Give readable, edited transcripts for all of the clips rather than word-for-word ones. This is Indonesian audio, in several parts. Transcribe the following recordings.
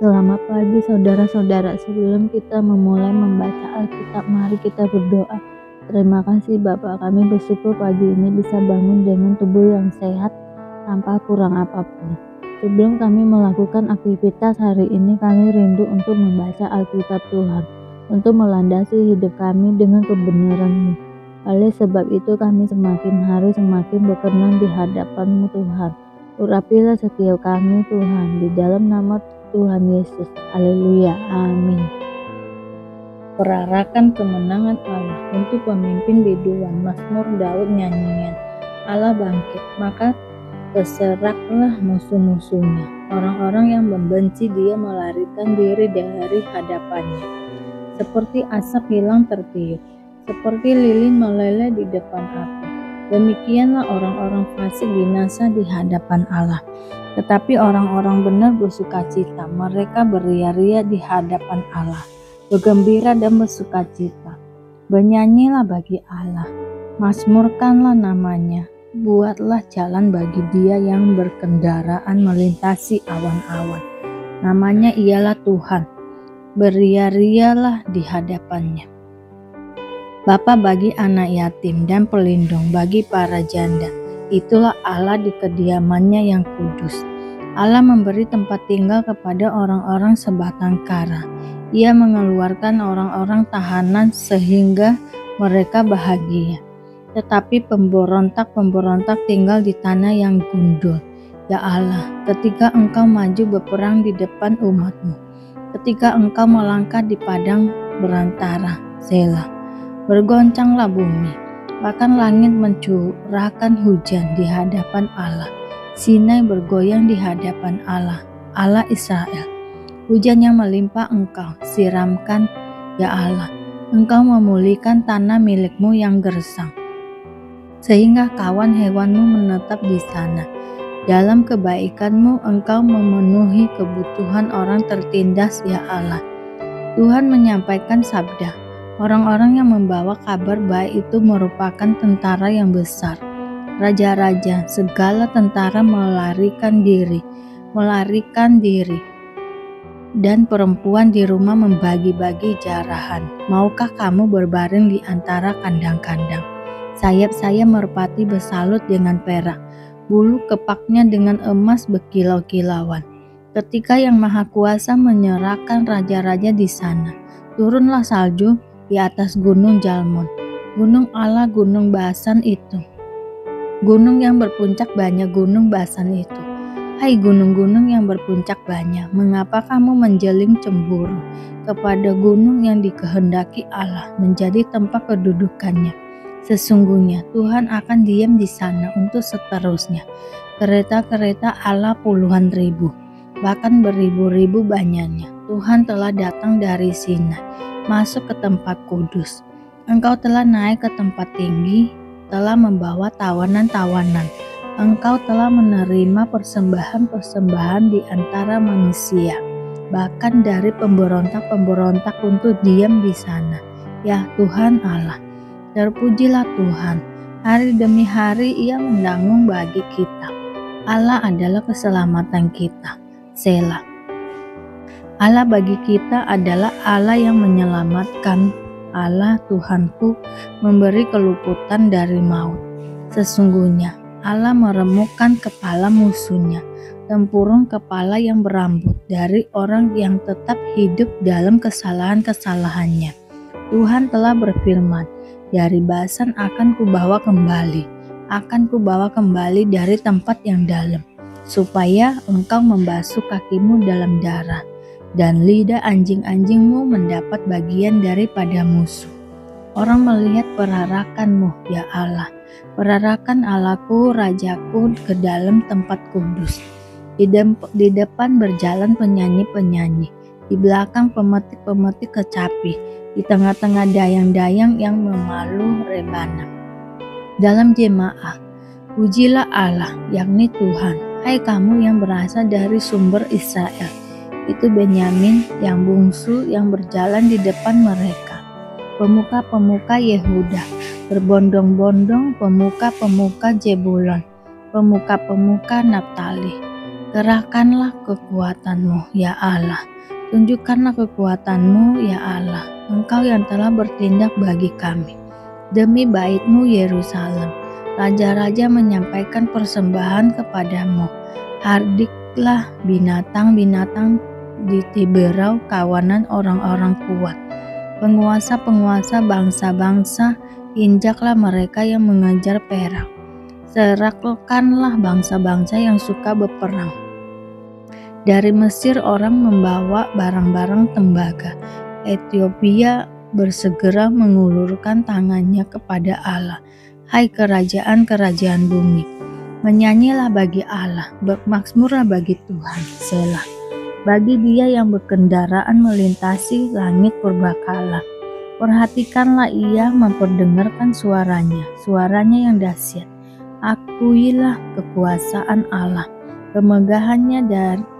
Selamat pagi saudara-saudara. Sebelum kita memulai membaca Alkitab, mari kita berdoa. Terima kasih Bapa, kami bersyukur pagi ini bisa bangun dengan tubuh yang sehat tanpa kurang apapun. Sebelum kami melakukan aktivitas hari ini, kami rindu untuk membaca Alkitab Tuhan, untuk melandasi hidup kami dengan kebenaran-Mu. Oleh sebab itu kami semakin hari semakin berkenan di hadapan-Mu Tuhan. Urapilah setiap kami Tuhan, di dalam nama Tuhan Yesus. Haleluya. Amin. Perarakan kemenangan Allah untuk pemimpin biduan. Mazmur Daud nyanyian. Allah bangkit, maka terseraklah musuh-musuhnya. Orang-orang yang membenci Dia melarikan diri dari hadapannya. Seperti asap hilang tertiup, seperti lilin meleleh di depan api. Demikianlah orang-orang fasik binasa di hadapan Allah. Tetapi orang-orang benar bersukacita, mereka beria-ria di hadapan Allah, bergembira dan bersukacita. Bernyanyilah bagi Allah, mazmurkanlah namanya, buatlah jalan bagi Dia yang berkendaraan melintasi awan-awan. Namanya ialah Tuhan, beria-rialah di hadapannya. Bapa bagi anak yatim dan pelindung bagi para janda. Itulah Allah di kediamannya yang kudus. Allah memberi tempat tinggal kepada orang-orang sebatang kara. Ia mengeluarkan orang-orang tahanan sehingga mereka bahagia. Tetapi pemberontak-pemberontak tinggal di tanah yang gundul. Ya Allah, ketika Engkau maju berperang di depan umat-Mu, ketika Engkau melangkah di padang berantara, Selah. Bergoncanglah bumi, bahkan langit mencurahkan hujan di hadapan Allah. Sinai bergoyang di hadapan Allah, Allah Israel. Hujan yang melimpah Engkau siramkan, ya Allah. Engkau memulihkan tanah milik-Mu yang gersang, sehingga kawan hewan-Mu menetap di sana. Dalam kebaikan-Mu Engkau memenuhi kebutuhan orang tertindas, ya Allah. Tuhan menyampaikan sabda. Orang-orang yang membawa kabar baik itu merupakan tentara yang besar. Raja-raja, segala tentara melarikan diri. Dan perempuan di rumah membagi-bagi jarahan. Maukah kamu berbaring di antara kandang-kandang? Sayap-sayap merpati bersalut dengan perak, bulu kepaknya dengan emas berkilau-kilauan. Ketika Yang Maha Kuasa menyerahkan raja-raja di sana, turunlah salju di atas gunung Jalmon, gunung Allah, gunung Basan itu. Gunung yang berpuncak banyak, gunung Basan itu. Hai gunung-gunung yang berpuncak banyak, mengapa kamu menjeling cemburu kepada gunung yang dikehendaki Allah menjadi tempat kedudukannya? Sesungguhnya Tuhan akan diam di sana untuk seterusnya. Kereta-kereta Allah puluhan ribu, bahkan beribu-ribu banyaknya. Tuhan telah datang dari Sinai, masuk ke tempat kudus. Engkau telah naik ke tempat tinggi, telah membawa tawanan-tawanan. Engkau telah menerima persembahan-persembahan di antara manusia, bahkan dari pemberontak-pemberontak untuk diam di sana. Ya Tuhan Allah, terpujilah Tuhan. Hari demi hari Ia menanggung bagi kita. Allah adalah keselamatan kita. Selah. Allah bagi kita adalah Allah yang menyelamatkan. Allah Tuhanku memberi keluputan dari maut. Sesungguhnya Allah meremukkan kepala musuhnya, tempurung kepala yang berambut dari orang yang tetap hidup dalam kesalahan-kesalahannya. Tuhan telah berfirman, dari Basan akan kubawa kembali dari tempat yang dalam, supaya engkau membasuh kakimu dalam darah, dan lidah anjing-anjingmu mendapat bagian daripada musuh. Orang melihat perarakan-Mu, ya Allah, perarakan Allahku, Rajaku, ke dalam tempat kudus. Di depan berjalan penyanyi-penyanyi, di belakang pemetik-pemetik kecapi, di tengah-tengah dayang-dayang yang memalu rebana. Dalam jemaah, pujilah Allah, yakni Tuhan, hai kamu yang berasal dari sumber Israel. Itu Benyamin yang bungsu yang berjalan di depan mereka. Pemuka-pemuka Yehuda berbondong-bondong, pemuka-pemuka Zebulon, pemuka-pemuka Naftali. Kerahkanlah kekuatan-Mu, ya Allah. Tunjukkanlah kekuatan-Mu ya Allah, Engkau yang telah bertindak bagi kami. Demi bait-Mu Yerusalem, raja-raja menyampaikan persembahan kepadamu. Hardiklah binatang-binatang di Tiberau kawanan orang-orang kuat. Penguasa-penguasa bangsa-bangsa, injaklah mereka yang mengejar perak. Serakkanlah bangsa-bangsa yang suka berperang. Dari Mesir orang membawa barang-barang tembaga. Ethiopia bersegera mengulurkan tangannya kepada Allah. Hai kerajaan-kerajaan bumi, menyanyilah bagi Allah, bermakmurlah bagi Tuhan. Selah. Bagi Dia yang berkendaraan melintasi langit purbakala. Perhatikanlah Ia memperdengarkan suaranya yang dahsyat. Akuilah kekuasaan Allah. Kemegahannya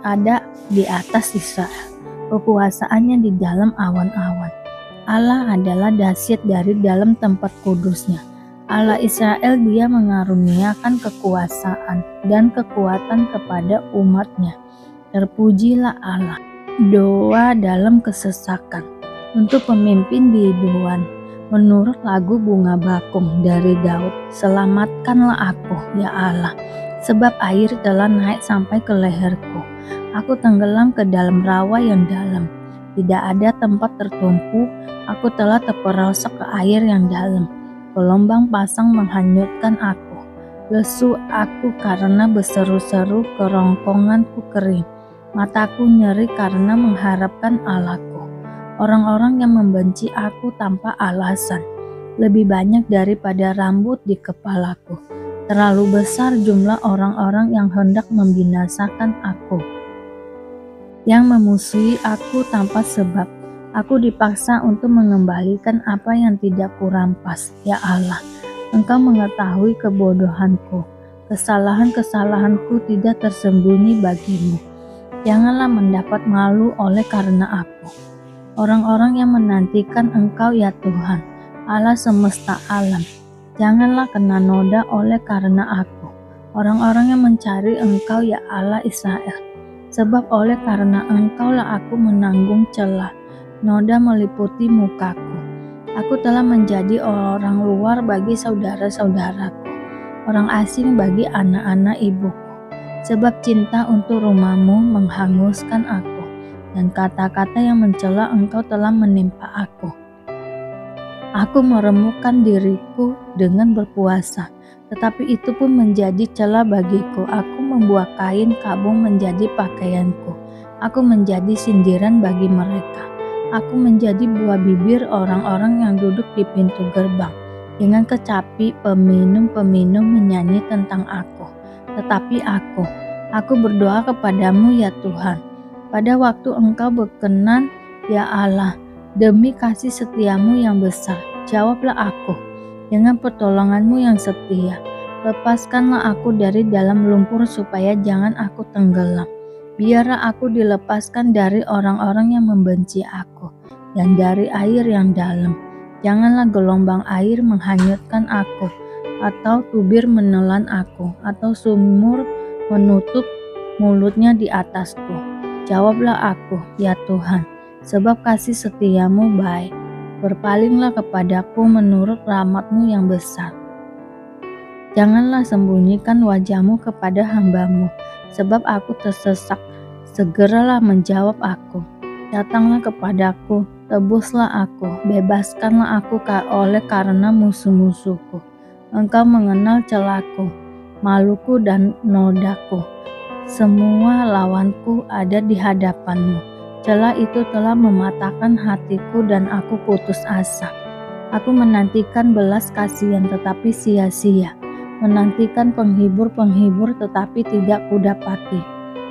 ada di atas Israel, kekuasaannya di dalam awan-awan. Allah adalah dahsyat dari dalam tempat kudusnya. Allah Israel, Dia mengaruniakan kekuasaan dan kekuatan kepada umatnya. Terpujilah Allah. Doa dalam kesesakan untuk pemimpin biduan. Menurut lagu bunga bakung dari Daud, selamatkanlah aku ya Allah. Sebab air telah naik sampai ke leherku. Aku tenggelam ke dalam rawa yang dalam. Tidak ada tempat tertumpu. Aku telah terperosok ke air yang dalam. Gelombang pasang menghanyutkan aku. Lesu aku karena berseru-seru, kerongkonganku kering. Mataku nyeri karena mengharapkan Allahku. Orang-orang yang membenci aku tanpa alasan, lebih banyak daripada rambut di kepalaku. Terlalu besar jumlah orang-orang yang hendak membinasakan aku, yang memusuhi aku tanpa sebab. Aku dipaksa untuk mengembalikan apa yang tidak kurampas. Ya Allah, Engkau mengetahui kebodohanku. Kesalahan-kesalahanku tidak tersembunyi bagimu. Janganlah mendapat malu oleh karena aku. Orang-orang yang menantikan Engkau ya Tuhan, Allah semesta alam. Janganlah kena noda oleh karena aku. Orang-orang yang mencari Engkau ya Allah Israel. Sebab oleh karena Engkaulah aku menanggung celah. Noda meliputi mukaku. Aku telah menjadi orang luar bagi saudara-saudaraku. Orang asing bagi anak-anak ibuku. Sebab cinta untuk rumah-Mu menghanguskan aku. Dan kata-kata yang mencela Engkau telah menimpa aku. Aku meremukkan diriku dengan berpuasa, tetapi itu pun menjadi celah bagiku. Aku membuat kain kabung menjadi pakaianku. Aku menjadi sindiran bagi mereka. Aku menjadi buah bibir orang-orang yang duduk di pintu gerbang. Dengan kecapi peminum-peminum menyanyi tentang aku. Tetapi aku berdoa kepadamu ya Tuhan. Pada waktu Engkau berkenan ya Allah, demi kasih setiamu yang besar, jawablah aku dengan pertolonganmu yang setia. Lepaskanlah aku dari dalam lumpur supaya jangan aku tenggelam. Biarlah aku dilepaskan dari orang-orang yang membenci aku dan dari air yang dalam. Janganlah gelombang air menghanyutkan aku, atau tubir menelan aku, atau sumur menutup mulutnya di atasku. Jawablah aku, ya Tuhan, sebab kasih setiamu baik. Berpalinglah kepadaku menurut rahmat-Mu yang besar. Janganlah sembunyikan wajah-Mu kepada hamba-Mu, sebab aku tersesak. Segeralah menjawab aku. Datanglah kepadaku, tebuslah aku, bebaskanlah aku oleh karena musuh-musuhku. Engkau mengenal celahku, maluku dan nodaku. Semua lawanku ada di hadapan-Mu. Celah itu telah mematahkan hatiku dan aku putus asa. Aku menantikan belas kasihan tetapi sia-sia. Menantikan penghibur-penghibur tetapi tidak kudapati.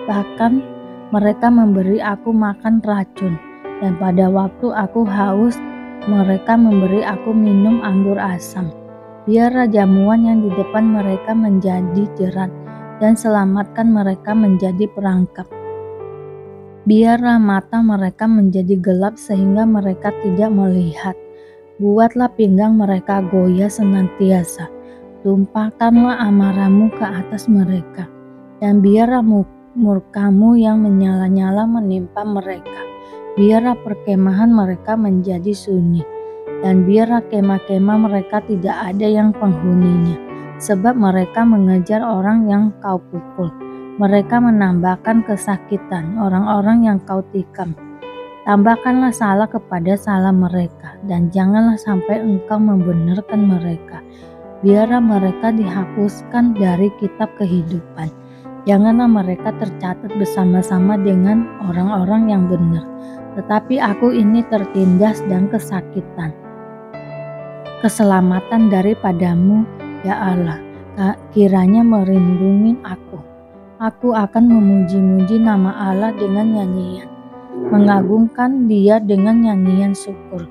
Bahkan mereka memberi aku makan racun. Dan pada waktu aku haus, mereka memberi aku minum anggur asam. Biarlah jamuan yang di depan mereka menjadi jerat, dan selamatkan mereka menjadi perangkap. Biarlah mata mereka menjadi gelap sehingga mereka tidak melihat. Buatlah pinggang mereka goyah senantiasa. Tumpahkanlah amarah-Mu ke atas mereka, dan biarlah murka-Mu yang menyala-nyala menimpa mereka. biarlah perkemahan mereka menjadi sunyi, dan biarlah kemah-kemah mereka tidak ada yang penghuninya, sebab mereka mengejar orang yang kau pukul. Mereka menambahkan kesakitan orang-orang yang kau tikam. Tambahkanlah salah kepada salah mereka, dan janganlah sampai engkau membenarkan mereka. Biarlah mereka dihapuskan dari kitab kehidupan. Janganlah mereka tercatat bersama-sama dengan orang-orang yang benar. Tetapi aku ini tertindas dan kesakitan. Keselamatan daripadamu, ya Allah, kiranya merindungi aku. Aku akan memuji-muji nama Allah dengan nyanyian, mengagungkan Dia dengan nyanyian syukur.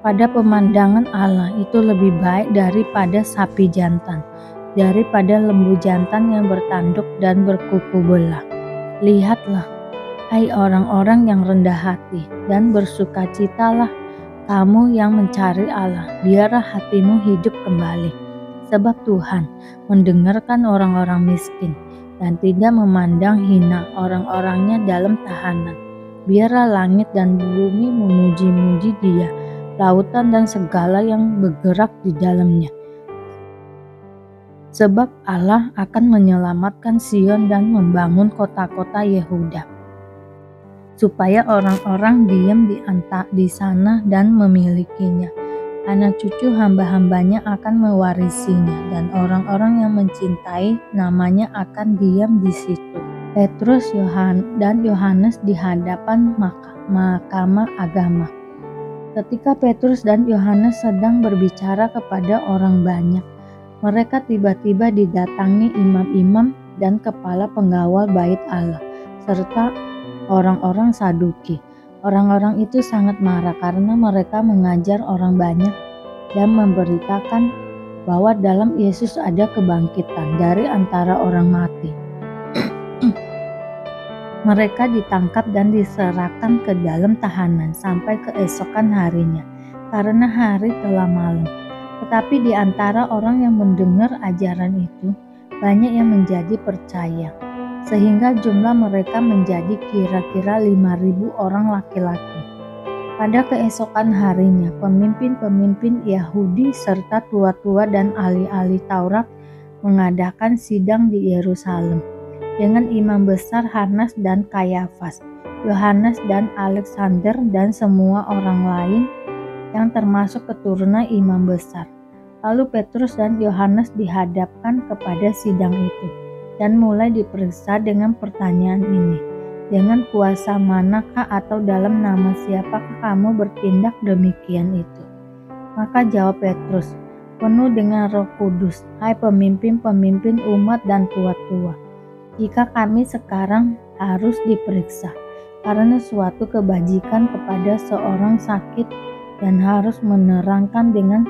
Pada pemandangan Allah itu lebih baik daripada sapi jantan, daripada lembu jantan yang bertanduk dan berkuku belah. Lihatlah, hai orang-orang yang rendah hati, dan bersukacitalah kamu yang mencari Allah. Biarlah hatimu hidup kembali, sebab Tuhan mendengarkan orang-orang miskin dan tidak memandang hina orang-orangnya dalam tahanan. Biarlah langit dan bumi memuji-muji Dia, lautan dan segala yang bergerak di dalamnya. Sebab Allah akan menyelamatkan Sion dan membangun kota-kota Yehuda, supaya orang-orang diam di sana dan memilikinya. Anak cucu hamba-hambanya akan mewarisinya, dan orang-orang yang mencintai namanya akan diam di situ. Petrus dan Yohanes di hadapan mahkamah agama. Ketika Petrus dan Yohanes sedang berbicara kepada orang banyak, mereka tiba-tiba didatangi imam-imam dan kepala pengawal bait Allah, serta orang-orang Saduki. Orang-orang itu sangat marah karena mereka mengajar orang banyak dan memberitakan bahwa dalam Yesus ada kebangkitan dari antara orang mati. Mereka ditangkap dan diserahkan ke dalam tahanan sampai keesokan harinya, karena hari telah malam. Tetapi di antara orang yang mendengar ajaran itu, banyak yang menjadi percaya, sehingga jumlah mereka menjadi kira-kira 5.000 orang laki-laki. Pada keesokan harinya, pemimpin-pemimpin Yahudi serta tua-tua dan ahli-ahli Taurat mengadakan sidang di Yerusalem dengan imam besar Hanas dan Kayafas, Yohanes dan Alexander, dan semua orang lain yang termasuk keturunan imam besar. Lalu Petrus dan Yohanes dihadapkan kepada sidang itu dan mulai diperiksa dengan pertanyaan ini, dengan kuasa manakah atau dalam nama siapakah kamu bertindak demikian itu? Maka jawab Petrus, penuh dengan Roh Kudus, hai pemimpin-pemimpin umat dan tua-tua, jika kami sekarang harus diperiksa karena suatu kebajikan kepada seorang sakit dan harus menerangkan dengan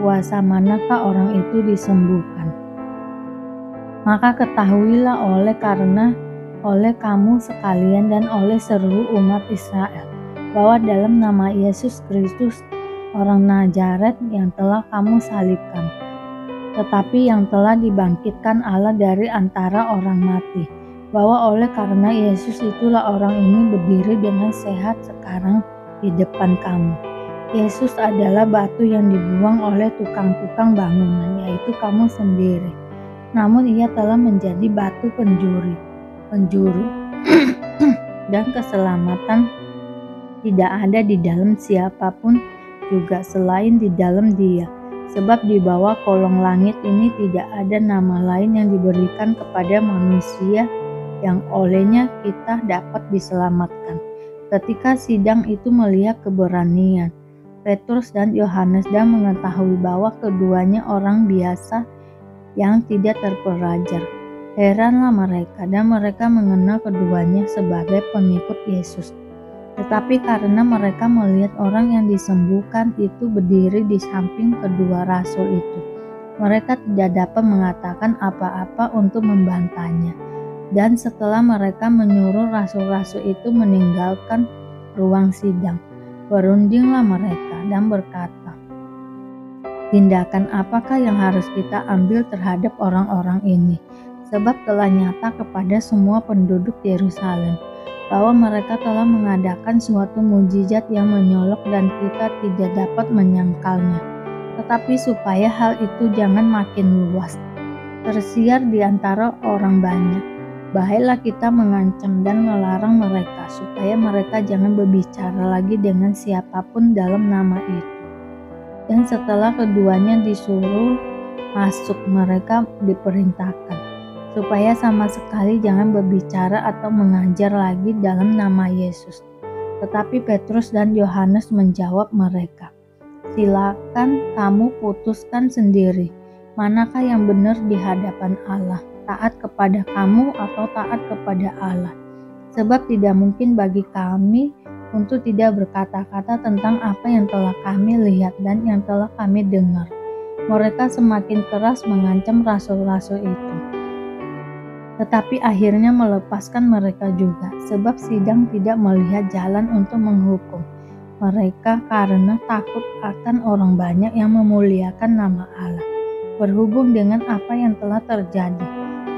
kuasa manakah orang itu disembuhkan, maka ketahuilah oleh kamu sekalian dan oleh seluruh umat Israel bahwa dalam nama Yesus Kristus orang Nazaret yang telah kamu salibkan, tetapi yang telah dibangkitkan Allah dari antara orang mati, bahwa oleh karena Yesus itulah orang ini berdiri dengan sehat sekarang di depan kamu. Yesus adalah batu yang dibuang oleh tukang-tukang bangunan, yaitu kamu sendiri. Namun ia telah menjadi batu penjuru dan keselamatan tidak ada di dalam siapapun juga selain di dalam Dia. Sebab di bawah kolong langit ini tidak ada nama lain yang diberikan kepada manusia yang olehnya kita dapat diselamatkan. Ketika sidang itu melihat keberanian Petrus dan Yohanes dan mengetahui bahwa keduanya orang biasa yang tidak terpelajar, heranlah mereka dan mereka mengenal keduanya sebagai pengikut Yesus. Tetapi karena mereka melihat orang yang disembuhkan itu berdiri di samping kedua rasul itu, mereka tidak dapat mengatakan apa-apa untuk membantahnya. Dan setelah mereka menyuruh rasul-rasul itu meninggalkan ruang sidang, berundinglah mereka dan berkata, tindakan apakah yang harus kita ambil terhadap orang-orang ini? Sebab telah nyata kepada semua penduduk Yerusalem bahwa mereka telah mengadakan suatu mukjizat yang menyolok dan kita tidak dapat menyangkalnya. Tetapi supaya hal itu jangan makin luas, tersiar di antara orang banyak, baiklah kita mengancam dan melarang mereka supaya mereka jangan berbicara lagi dengan siapapun dalam nama itu. Dan setelah keduanya disuruh masuk, mereka diperintahkan supaya sama sekali jangan berbicara atau mengajar lagi dalam nama Yesus. Tetapi Petrus dan Yohanes menjawab mereka, "Silakan kamu putuskan sendiri, manakah yang benar di hadapan Allah, taat kepada kamu atau taat kepada Allah? Sebab tidak mungkin bagi kami untuk tidak berkata-kata tentang apa yang telah kami lihat dan yang telah kami dengar." Mereka semakin keras mengancam rasul-rasul itu, tetapi akhirnya melepaskan mereka juga, sebab sidang tidak melihat jalan untuk menghukum mereka karena takut akan orang banyak yang memuliakan nama Allah, berhubung dengan apa yang telah terjadi.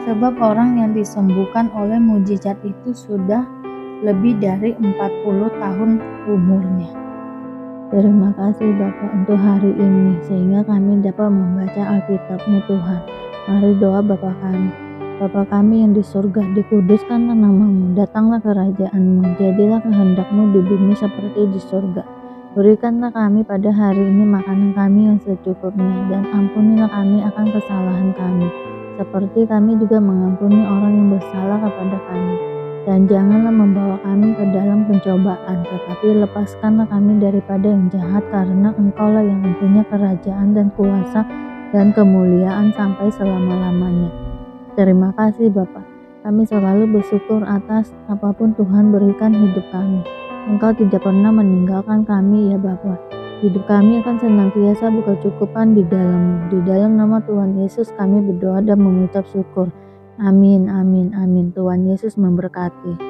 Sebab orang yang disembuhkan oleh mukjizat itu sudah lebih dari 40 tahun umurnya. Terima kasih Bapak untuk hari ini, sehingga kami dapat membaca Alkitab-Mu Tuhan. Mari doa Bapa kami. Bapa kami yang di surga, dikuduskanlah nama-Mu, datanglah kerajaan-Mu, jadilah kehendak-Mu di bumi seperti di surga. Berikanlah kami pada hari ini makanan kami yang secukupnya, dan ampunilah kami akan kesalahan kami, seperti kami juga mengampuni orang yang bersalah kepada kami. Dan janganlah membawa kami ke dalam pencobaan, tetapi lepaskanlah kami daripada yang jahat, karena Engkau-lah yang mempunyai kerajaan dan kuasa dan kemuliaan sampai selama-lamanya. Terima kasih Bapa. Kami selalu bersyukur atas apapun Tuhan berikan hidup kami. Engkau tidak pernah meninggalkan kami ya Bapa. Hidup kami akan senantiasa berkecukupan di dalam-Mu. Di dalam nama Tuhan Yesus kami berdoa dan mengucap syukur. Amin, amin, amin. Tuhan Yesus memberkati.